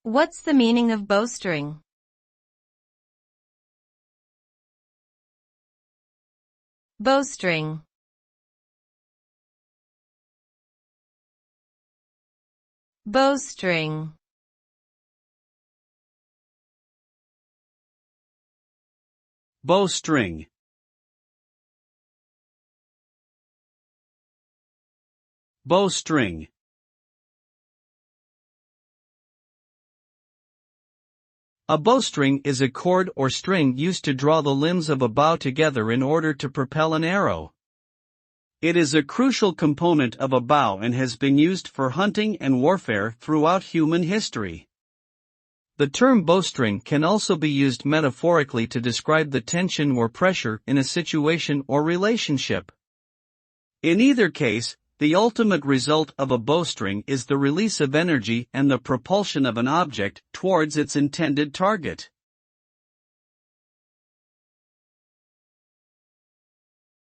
What's the meaning of bowstring? Bowstring. Bowstring. Bowstring. Bowstring. A bowstring is a cord or string used to draw the limbs of a bow together in order to propel an arrow. It is a crucial component of a bow and has been used for hunting and warfare throughout human history. The term bowstring can also be used metaphorically to describe the tension or pressure in a situation or relationship. In either case, the ultimate result of a bowstring is the release of energy and the propulsion of an object towards its intended target.